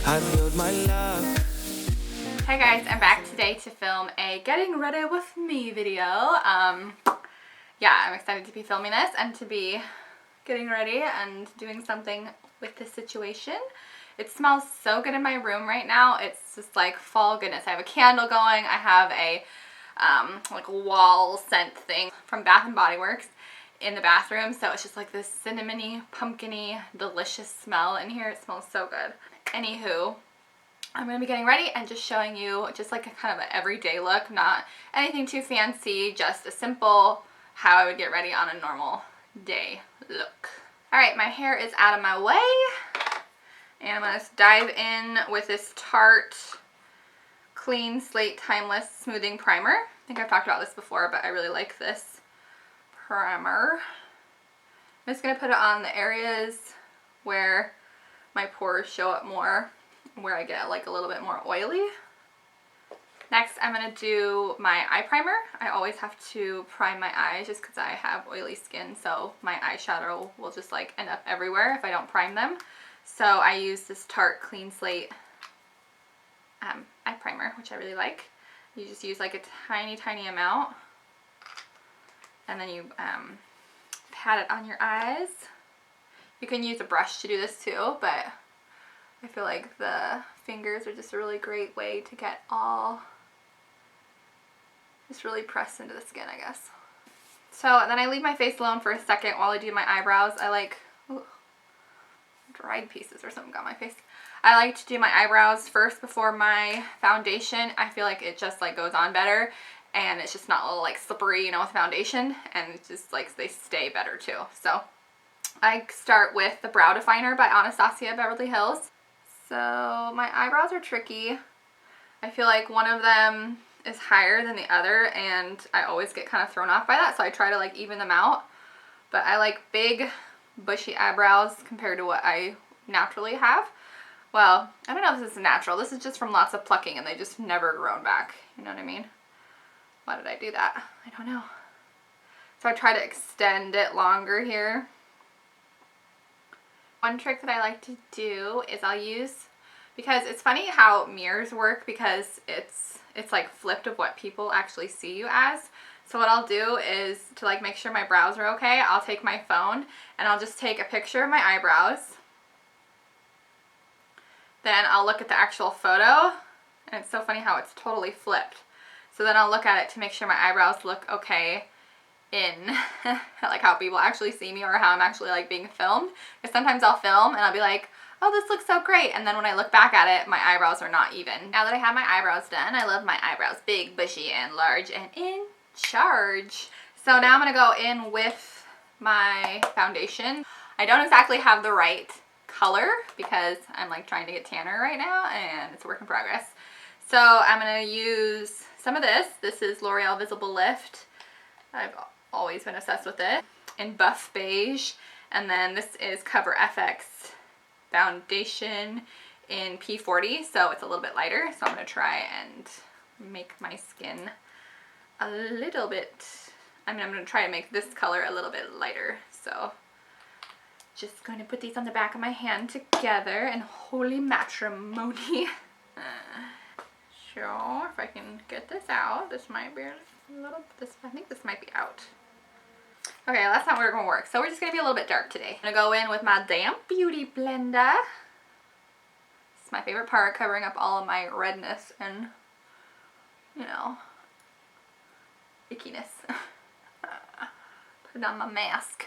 I build my love. Hey guys, I'm back today to film a getting ready with me video. Yeah, I'm excited to be filming this and to be getting ready and doing something with this situation. It smells so good in my room right now. It's just like fall goodness. I have a candle going. I have a like wall scent thing from Bath and Body Works in the bathroom. So it's just like this cinnamony, pumpkin-y, delicious smell in here. It smells so good. Anywho, I'm going to be getting ready and just showing you just like a kind of an everyday look, not anything too fancy, just a simple how I would get ready on a normal day look. Alright, my hair is out of my way and I'm going to dive in with this Tarte Clean Slate Timeless Smoothing Primer. I think I've talked about this before, but I really like this primer. I'm just going to put it on the areas where my pores show up more, where I get like a little bit more oily. Next, I'm going to do my eye primer. I always have to prime my eyes just because I have oily skin, so my eyeshadow will just like end up everywhere if I don't prime them. So I use this Tarte Clean Slate eye primer, which I really like. You just use like a tiny amount and then you pat it on your eyes. You can use a brush to do this too, but I feel like the fingers are just a really great way to get all just really pressed into the skin, I guess. So then I leave my face alone for a second while I do my eyebrows. I like, ooh, dried pieces or something got on my face. I like to do my eyebrows first before my foundation. I feel like it just like goes on better and it's just not a little like slippery, you know, with foundation, and it's just like they stay better too. So I start with the Brow Definer by Anastasia Beverly Hills. So my eyebrows are tricky. I feel like one of them is higher than the other and I always get kind of thrown off by that, so I try to like even them out. But I like big bushy eyebrows compared to what I naturally have. Well, I don't know if this is natural. This is just from lots of plucking and they just never grown back. You know what I mean? Why did I do that? I don't know. So I try to extend it longer here. One trick that I like to do is I'll use, because it's funny how mirrors work because it's like flipped of what people actually see you as. So what I'll do is to like make sure my brows are okay, I'll take my phone and I'll just take a picture of my eyebrows. Then I'll look at the actual photo and it's so funny how it's totally flipped. So then I'll look at it to make sure my eyebrows look okay in like how people actually see me or how I'm actually like being filmed. Because sometimes I'll film and I'll be like, oh, this looks so great, and then when I look back at it, my eyebrows are not even. Now that I have my eyebrows done, I love my eyebrows big, bushy, and large, and in charge. So now I'm going to go in with my foundation. I don't exactly have the right color because I'm like trying to get tanner right now and it's a work in progress. So I'm going to use some of this. This is L'Oreal Visible Lift. I've always been obsessed with it, in Buff Beige. And then this is Cover FX foundation in P40, so it's a little bit lighter. So I'm going to try and make my skin a little bit, I'm going to try to make this color a little bit lighter. So just going to put these on the back of my hand together in holy matrimony. Sure, if I can get this out. This might be a little, I think this might be out. Okay, that's not where we're going to work. So we're just going to be a little bit dark today. I'm going to go in with my damp beauty blender. It's my favorite part, covering up all of my redness and, you know, ickiness. Put on my mask.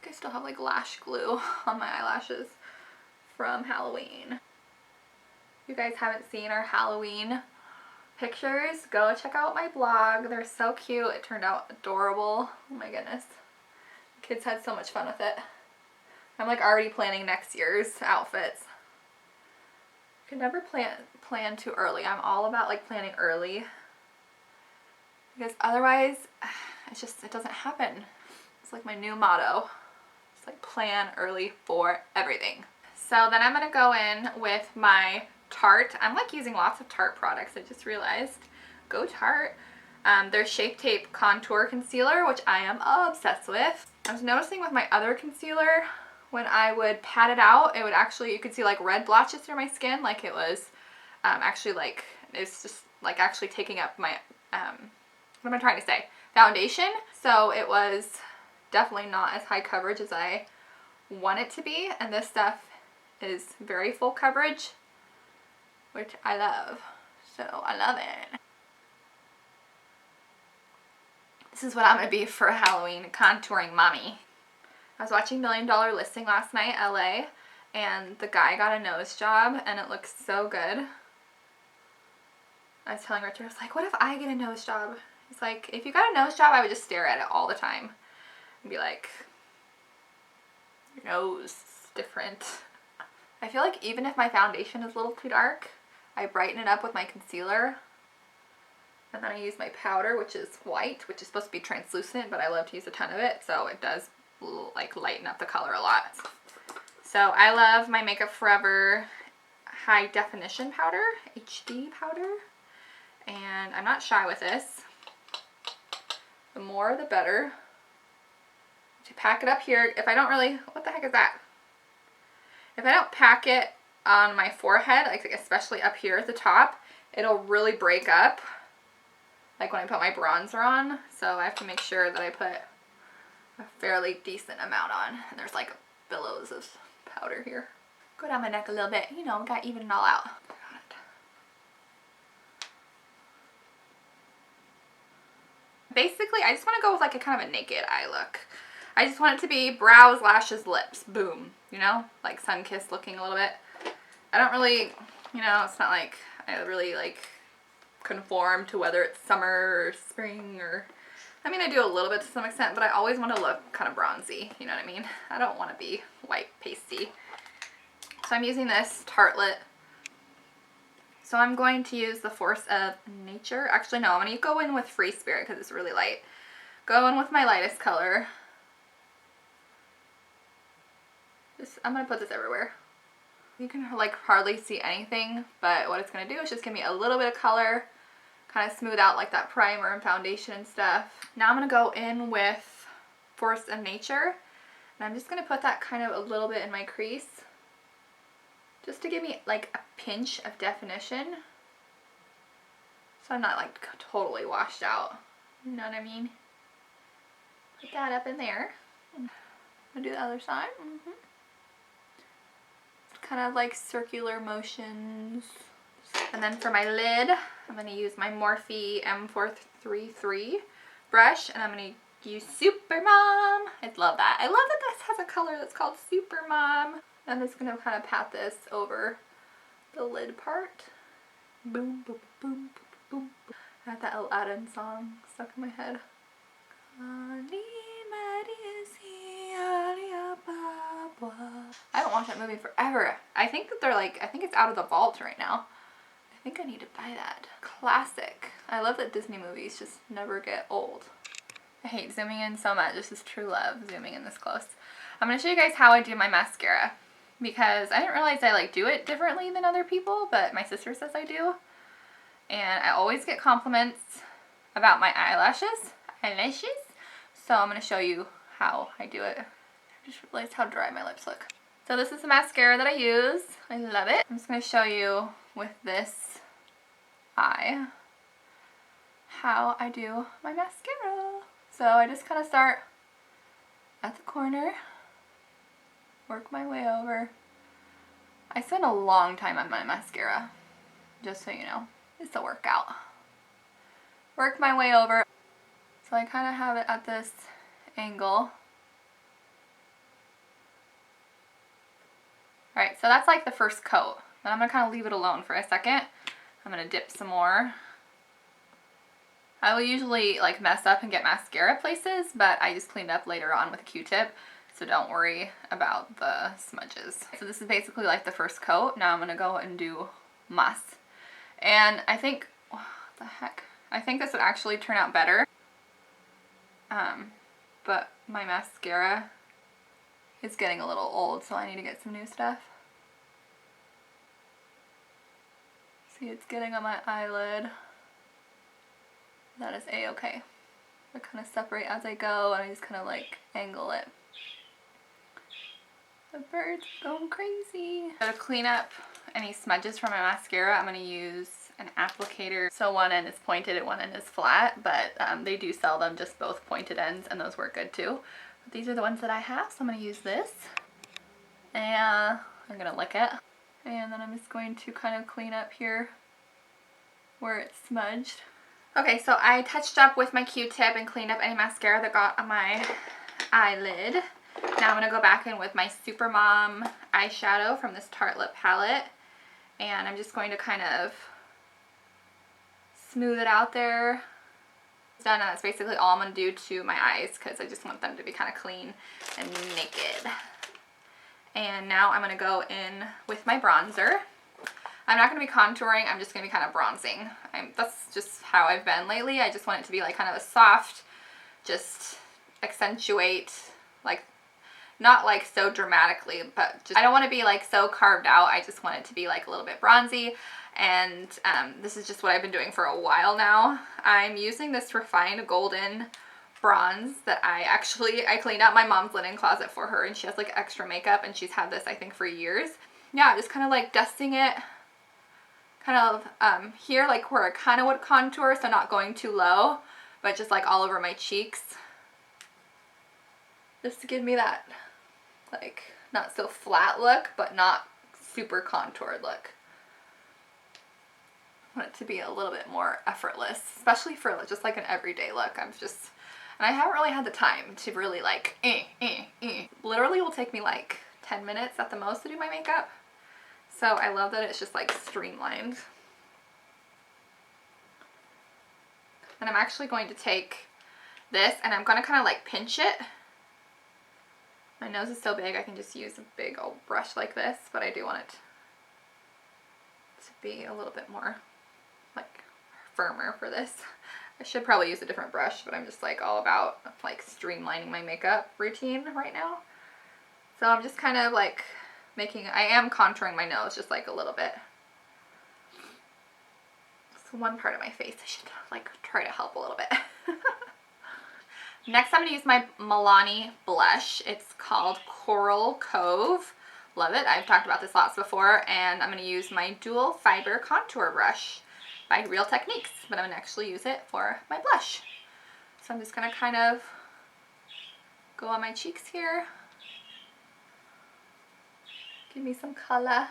I still have like lash glue on my eyelashes from Halloween. If you guys haven't seen our Halloween pictures, go check out my blog. They're so cute. It turned out adorable. Oh my goodness. The kids had so much fun with it. I'm like already planning next year's outfits. You can never plan too early. I'm all about like planning early, because otherwise it doesn't happen. It's like my new motto. It's like plan early for everything. So then I'm going to go in with my Tarte. I'm like using lots of Tarte products, I just realized. Go Tarte. Their Shape Tape Contour Concealer, which I am obsessed with. I was noticing with my other concealer, when I would pat it out, it would actually, you could see like red blotches through my skin, like it was actually like, it's just like actually taking up my, what am I trying to say? Foundation. So it was definitely not as high coverage as I want it to be, and this stuff is very full coverage, which I love. So I love it. This is what I'm going to be for Halloween, contouring mommy. I was watching Million Dollar Listing last night, LA, and the guy got a nose job and it looks so good. I was telling Richard, I was like, what if I get a nose job? He's like, if you got a nose job, I would just stare at it all the time and be like, your nose is different. I feel like even if my foundation is a little too dark, I brighten it up with my concealer. And then I use my powder, which is white, which is supposed to be translucent, but I love to use a ton of it, so it does like lighten up the color a lot. So I love my Makeup Forever High Definition Powder, HD powder, and I'm not shy with this. The more the better. To pack it up here, if I don't really, what the heck is that? If I don't pack it on my forehead, like especially up here at the top, it'll really break up, like when I put my bronzer on. So I have to make sure that I put a fairly decent amount on. And there's like billows of powder here. Go down my neck a little bit, you know, gotta even it all out. Basically, I just want to go with like a kind of a naked eye look. I just want it to be brows, lashes, lips, boom, you know, like sun-kissed looking a little bit. I don't really, you know, it's not like I really like conform to whether it's summer or spring or, I mean, I do a little bit to some extent, but I always want to look kind of bronzy, you know what I mean? I don't want to be white pasty. So I'm using this Tartelette. So I'm going to use the Force of Nature. Actually, no, I'm going to go in with Free Spirit because it's really light. Go in with my lightest color. I'm going to put this everywhere. You can like hardly see anything, but what it's going to do is just give me a little bit of color, kind of smooth out like that primer and foundation and stuff. Now I'm going to go in with Force of Nature, and I'm just going to put that kind of a little bit in my crease, just to give me like a pinch of definition, so I'm not like totally washed out, you know what I mean? Put that up in there. I'm going to do the other side. Kind of like circular motions. And then for my lid, I'm going to use my Morphe M433 brush, and I'm going to use Super Mom. I love that. I love that this has a color that's called Super Mom. I'm just going to kind of pat this over the lid part. Boom, boom, boom, boom, boom. I have that Aladdin song stuck in my head. I haven't watched that movie forever. I think that they're like, I think it's out of the vault right now. I think I need to buy that. Classic. I love that Disney movies just never get old. I hate zooming in so much. This is true love, zooming in this close. I'm going to show you guys how I do my mascara, because I didn't realize I like do it differently than other people, but my sister says I do. And I always get compliments about my eyelashes. So I'm going to show you how I do it. I just realized how dry my lips look. So this is the mascara that I use. I love it. I'm just going to show you with this eye how I do my mascara. So I just kind of start at the corner, work my way over. I spend a long time on my mascara, just so you know. It's a workout. Work my way over. So I kind of have it at this angle. Alright, so that's like the first coat. Then I'm going to kind of leave it alone for a second. I'm going to dip some more. I will usually like mess up and get mascara places, but I just cleaned up later on with a Q-tip, so don't worry about the smudges. So this is basically like the first coat. Now I'm going to go and do mas. And I think, what the heck? I think this would actually turn out better. But my mascara is getting a little old, so I need to get some new stuff. See, it's getting on my eyelid. That is a-okay. I kind of separate as I go, and I just kind of like angle it. The bird's going crazy. So to clean up any smudges from my mascara, I'm going to use an applicator. So one end is pointed and one end is flat, but they do sell them just both pointed ends, and those work good too. But these are the ones that I have, so I'm going to use this. And I'm going to lick it. And then I'm just going to kind of clean up here where it's smudged. Okay, so I touched up with my Q-tip and cleaned up any mascara that got on my eyelid. Now I'm going to go back in with my Supermom eyeshadow from this Tarte Lip palette. And I'm just going to kind of smooth it out there. It's done, and that's basically all I'm going to do to my eyes because I just want them to be kind of clean and naked. And now I'm going to go in with my bronzer. I'm not going to be contouring, I'm just going to be kind of bronzing. That's just how I've been lately. I just want it to be like kind of a soft, just accentuate, like not like so dramatically, but just, I don't want to be like so carved out. I just want it to be like a little bit bronzy. And this is just what I've been doing for a while now. I'm using this refined golden bronze that I cleaned out my mom's linen closet for her, and she has like extra makeup, and she's had this I think for years. Yeah, just kind of like dusting it kind of here, like where I kind of would contour, so not going too low, but just like all over my cheeks, just to give me that like not so flat look, but not super contoured look. I want it to be a little bit more effortless, especially for just like an everyday look. And I haven't really had the time to really like Literally will take me like 10 minutes at the most to do my makeup. So I love that it's just like streamlined. And I'm actually going to take this and I'm going to kind of like pinch it. My nose is so big I can just use a big old brush like this, but I do want it to be a little bit more like firmer for this. I should probably use a different brush, but I'm just like all about like streamlining my makeup routine right now. So I'm just kind of like I am contouring my nose just like a little bit. It's one part of my face I should like try to help a little bit. Next I'm going to use my Milani blush. It's called Coral Cove. Love it. I've talked about this lots before, and I'm going to use my dual fiber contour brush by Real Techniques, but I'm going to actually use it for my blush. So I'm just going to kind of go on my cheeks here. Give me some color.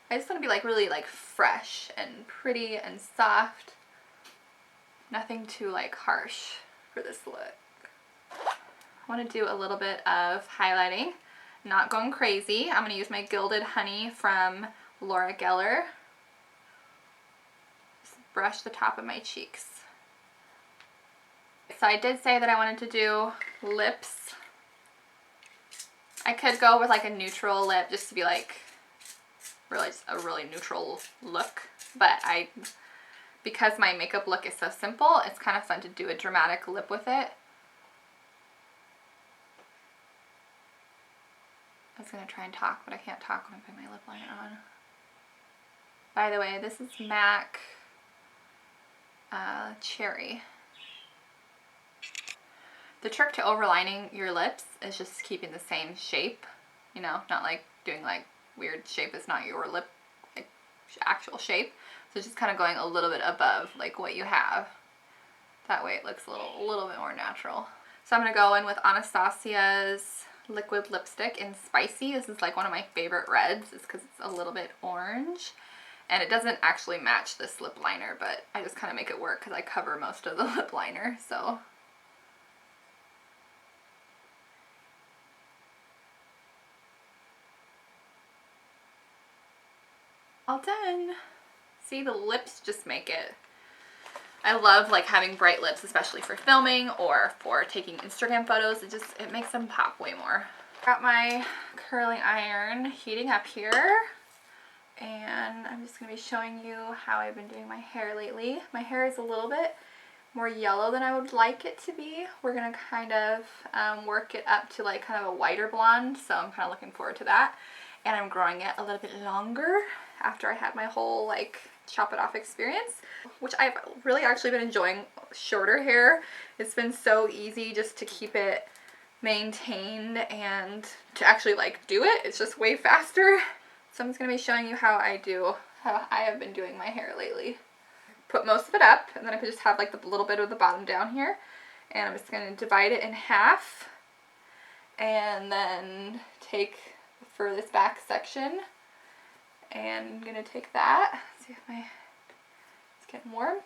I just want to be like really like fresh and pretty and soft. Nothing too like harsh for this look. I want to do a little bit of highlighting, not going crazy. I'm going to use my Gilded Honey from Laura Geller. Just brush the top of my cheeks. So I did say that I wanted to do lips. I could go with like a neutral lip just to be like really just a really neutral look, but because my makeup look is so simple, it's kind of fun to do a dramatic lip with it. I was going to try and talk, but I can't talk when I put my lip liner on. By the way, this is MAC Cherry. The trick to overlining your lips is just keeping the same shape, you know, not like doing like weird shape that's not your lip, like actual shape. So just kind of going a little bit above like what you have. That way it looks a little bit more natural. So I'm going to go in with Anastasia's liquid lipstick in Spicy. This is like one of my favorite reds. It's because it's a little bit orange. And it doesn't actually match this lip liner, but I just kind of make it work because I cover most of the lip liner. So all done. See, the lips just make it. I love like having bright lips, especially for filming or for taking Instagram photos. It makes them pop way more. Got my curling iron heating up here, and I'm just going to be showing you how I've been doing my hair lately. My hair is a little bit more yellow than I would like it to be. We're going to kind of work it up to like kind of a whiter blonde, so I'm kind of looking forward to that. And I'm growing it a little bit longer after I had my whole like chop it off experience, which I've really actually been enjoying shorter hair. It's been so easy just to keep it maintained and to actually like do it. It's just way faster. So I'm just going to be showing you how I have been doing my hair lately. Put most of it up, and then I could just have like the little bit of the bottom down here, and I'm just going to divide it in half, and then take the furthest back section, and I'm going to take that. See if it's getting warm.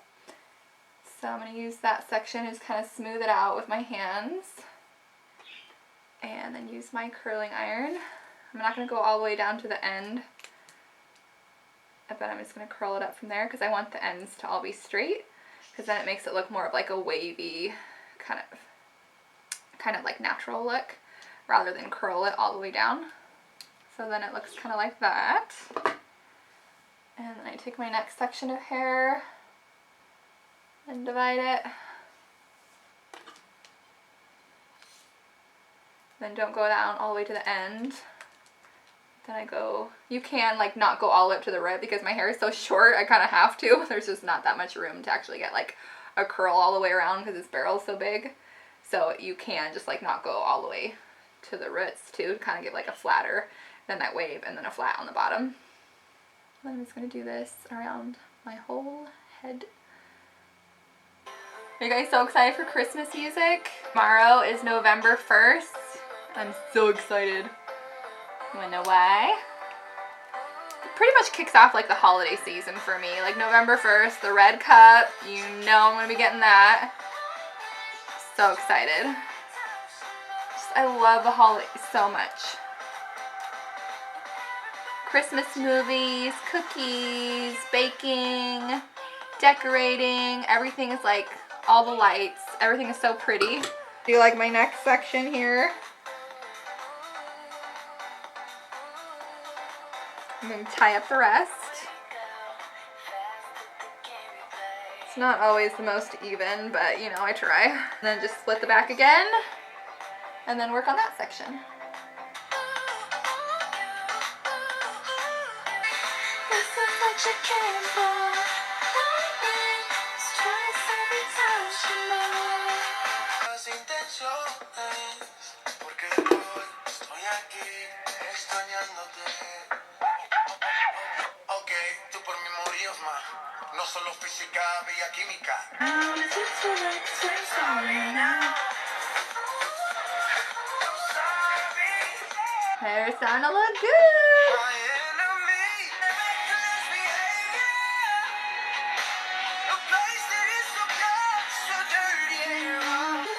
So I'm going to use that section and just kind of smooth it out with my hands, and then use my curling iron. I'm not going to go all the way down to the end, but I'm just going to curl it up from there because I want the ends to all be straight, because then it makes it look more of like a wavy kind of like natural look rather than curl it all the way down. So then it looks kind of like that. And then I take my next section of hair and divide it. Then don't go down all the way to the end. Then I go, you can like not go all the way up to the root because my hair is so short, I kind of have to. There's just not that much room to actually get like a curl all the way around because this barrel is so big. So you can just like not go all the way to the roots too, kind of give like a flatter, then that wave, and then a flat on the bottom. Then I'm just going to do this around my whole head. Are you guys so excited for Christmas music? Tomorrow is November 1st. I'm so excited. You wanna know why? It pretty much kicks off like the holiday season for me. Like November 1st, the red cup, you know I'm gonna be getting that. So excited. I love the holidays so much. Christmas movies, cookies, baking, decorating, everything is like, all the lights, everything is so pretty. Do you like my next section here? I'm going to tie up the rest. It's not always the most even, but you know, I try. And then just split the back again, and then work on that section. Hair starting to look good.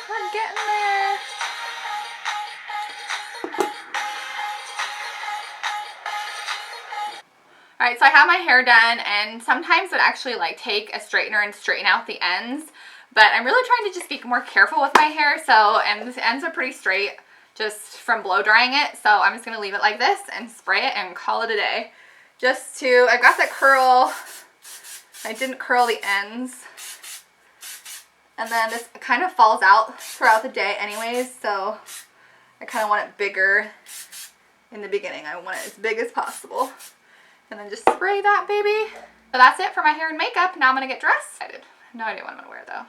I'm getting there. Alright, so I have my hair done, and sometimes it actually like take a straightener and straighten out the ends, but I'm really trying to just be more careful with my hair, so, and the ends are pretty straight just from blow drying it, so I'm just going to leave it like this and spray it and call it a day. Just to, I've got that curl, I didn't curl the ends, and then this kind of falls out throughout the day anyways, so I kind of want it bigger in the beginning. I want it as big as possible. And then just spray that baby. So that's it for my hair and makeup. Now I'm gonna get dressed. I have no idea what I'm gonna wear though.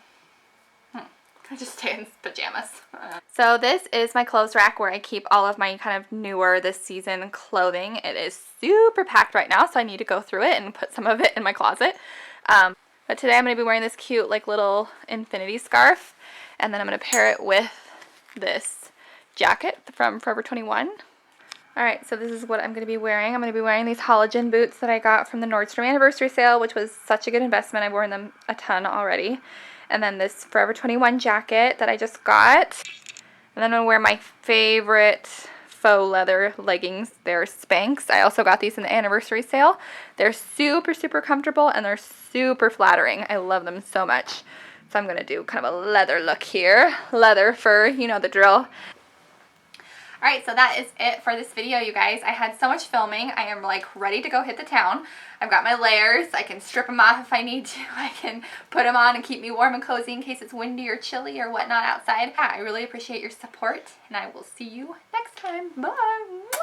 I just stay in pajamas. So this is my clothes rack where I keep all of my kind of newer this season clothing. It is super packed right now, so I need to go through it and put some of it in my closet. But today I'm gonna be wearing this cute like little infinity scarf, and then I'm gonna pair it with this jacket from Forever 21. Alright, so this is what I'm going to be wearing. I'm going to be wearing these halogen boots that I got from the Nordstrom anniversary sale, which was such a good investment. I've worn them a ton already. And then this Forever 21 jacket that I just got. And then I'm going to wear my favorite faux leather leggings. They're Spanx. I also got these in the anniversary sale. They're super, super comfortable, and they're super flattering. I love them so much. So I'm going to do kind of a leather look here. Leather, fur, you know the drill. Alright, so that is it for this video, you guys. I had so much filming. I am like ready to go hit the town. I've got my layers. I can strip them off if I need to. I can put them on and keep me warm and cozy in case it's windy or chilly or whatnot outside. Yeah, I really appreciate your support, and I will see you next time. Bye!